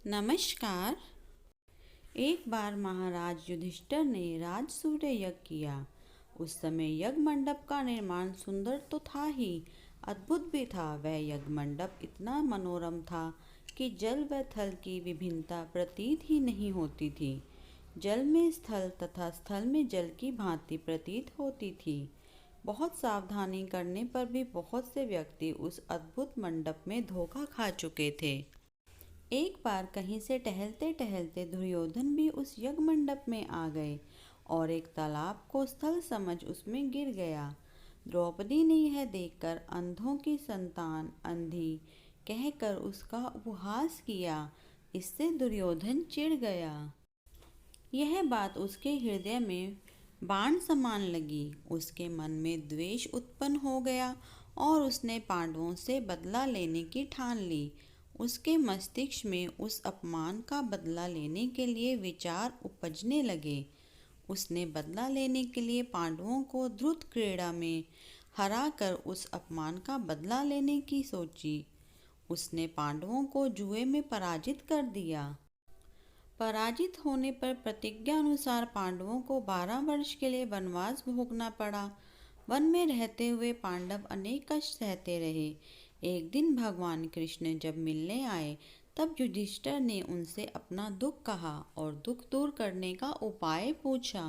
नमस्कार। एक बार महाराज युधिष्ठिर ने राजसूय यज्ञ किया। उस समय यज्ञ मंडप का निर्माण सुंदर तो था ही, अद्भुत भी था। वह यज्ञ मंडप इतना मनोरम था कि जल व थल की विभिन्नता प्रतीत ही नहीं होती थी। जल में स्थल तथा स्थल में जल की भांति प्रतीत होती थी। बहुत सावधानी करने पर भी बहुत से व्यक्ति उस अद्भुत मंडप में धोखा खा चुके थे। एक बार कहीं से टहलते टहलते दुर्योधन भी उस यज्ञ मंडप में आ गए और एक तालाब को स्थल समझ उसमें गिर गया। द्रौपदी ने यह देखकर अंधों की संतान अंधी कहकर उसका उपहास किया। इससे दुर्योधन चिढ़ गया। यह बात उसके हृदय में बाण समान लगी। उसके मन में द्वेष उत्पन्न हो गया और उसने पांडवों से बदला लेने की ठान ली। उसके मस्तिष्क में उस अपमान का बदला लेने के लिए विचार उपजने लगे। उसने बदला लेने के लिए पांडवों को द्रुत क्रीड़ा में हराकर उस अपमान का बदला लेने की सोची। उसने पांडवों को जुए में पराजित कर दिया। पराजित होने पर प्रतिज्ञा अनुसार पांडवों को 12 वर्ष के लिए वनवास भोगना पड़ा। वन में रहते हुए पांडव अनेक कष्ट सहते रहे। एक दिन भगवान कृष्ण जब मिलने आए तब युधिष्ठिर ने उनसे अपना दुख कहा और दुख दूर करने का उपाय पूछा।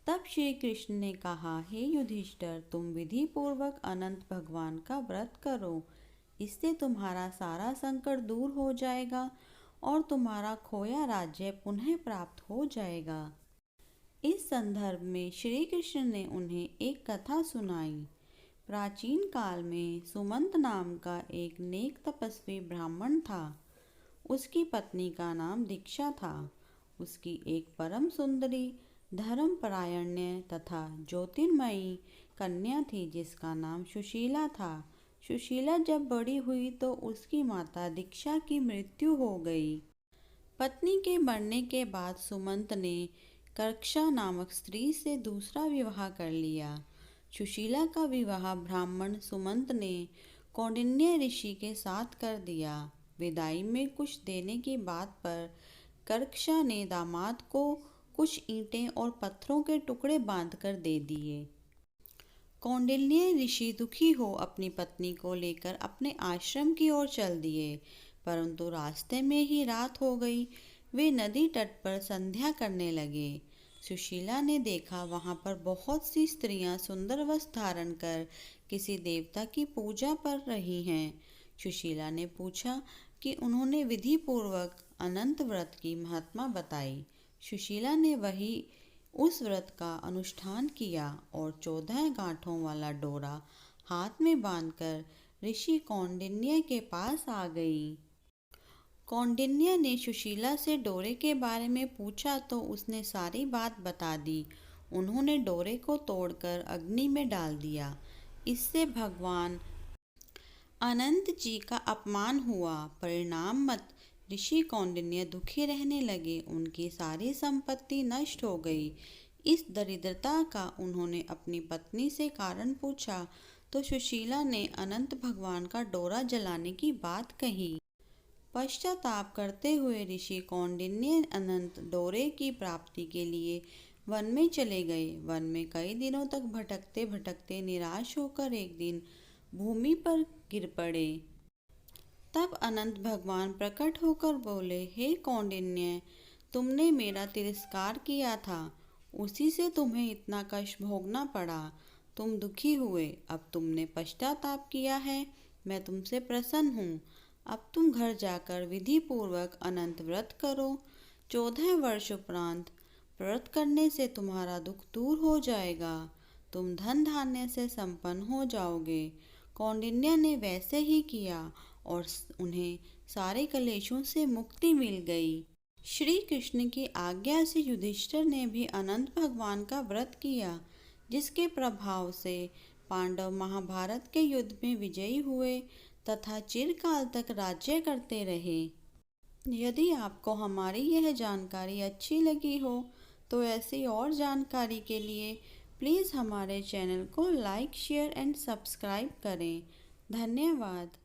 तब श्री कृष्ण ने कहा, हे युधिष्ठिर, तुम विधि पूर्वक अनंत भगवान का व्रत करो। इससे तुम्हारा सारा संकट दूर हो जाएगा और तुम्हारा खोया राज्य पुनः प्राप्त हो जाएगा। इस संदर्भ में श्री कृष्ण ने उन्हें एक कथा सुनाई। प्राचीन काल में सुमंत नाम का एक नेक तपस्वी ब्राह्मण था। उसकी पत्नी का नाम दीक्षा था। उसकी एक परम सुंदरी, धर्मपरायण्य तथा ज्योतिर्मयी कन्या थी जिसका नाम सुशीला था। सुशीला जब बड़ी हुई तो उसकी माता दीक्षा की मृत्यु हो गई। पत्नी के मरने के बाद सुमंत ने कर्क्षा नामक स्त्री से दूसरा विवाह कर लिया। सुशीला का विवाह ब्राह्मण सुमंत ने कौंडिन्य ऋषि के साथ कर दिया। विदाई में कुछ देने की बात पर कर्क्षा ने दामाद को कुछ ईंटें और पत्थरों के टुकड़े बांधकर दे दिए। कौंडिन्य ऋषि दुखी हो अपनी पत्नी को लेकर अपने आश्रम की ओर चल दिए, परंतु रास्ते में ही रात हो गई। वे नदी तट पर संध्या करने लगे। सुशीला ने देखा वहां पर बहुत सी स्त्रियां सुंदर वस्त्र धारण कर किसी देवता की पूजा कर रही हैं। सुशीला ने पूछा कि उन्होंने विधि पूर्वक अनंत व्रत की महात्मा बताई। सुशीला ने वही उस व्रत का अनुष्ठान किया और 14 गांठों वाला डोरा हाथ में बांधकर ऋषि कौंडिन्य के पास आ गई। कौंडिन्य ने सुशीला से डोरे के बारे में पूछा तो उसने सारी बात बता दी। उन्होंने डोरे को तोड़कर अग्नि में डाल दिया। इससे भगवान अनंत जी का अपमान हुआ। परिणाम मत ऋषि कौंडिन्य दुखी रहने लगे। उनकी सारी संपत्ति नष्ट हो गई। इस दरिद्रता का उन्होंने अपनी पत्नी से कारण पूछा तो सुशीला ने अनंत भगवान का डोरा जलाने की बात कही। पश्चाताप करते हुए ऋषि कौंडिन्य अनंत डोरे की प्राप्ति के लिए वन में चले गए। वन में कई दिनों तक भटकते भटकते निराश होकर एक दिन भूमि पर गिर पड़े। तब अनंत भगवान प्रकट होकर बोले, हे कौंडिन्य, तुमने मेरा तिरस्कार किया था, उसी से तुम्हें इतना कष्ट भोगना पड़ा। तुम दुखी हुए, अब तुमने पश्चाताप किया है, मैं तुमसे प्रसन्न हूँ। अब तुम घर जाकर विधि पूर्वक अनंत व्रत करो। 14 वर्ष उपरांत व्रत करने से तुम्हारा दुख दूर हो जाएगा। तुम धन धान्य से संपन्न हो जाओगे। कौंडिन्य ने वैसे ही किया और उन्हें सारे कलेशों से मुक्ति मिल गई। श्री कृष्ण की आज्ञा से युधिष्ठिर ने भी अनंत भगवान का व्रत किया, जिसके प्रभाव से पांडव महाभारत के युद्ध में विजयी हुए तथा चिरकाल तक राज्य करते रहे। यदि आपको हमारी यह जानकारी अच्छी लगी हो तो ऐसी और जानकारी के लिए प्लीज़ हमारे चैनल को लाइक, शेयर एंड सब्सक्राइब करें। धन्यवाद।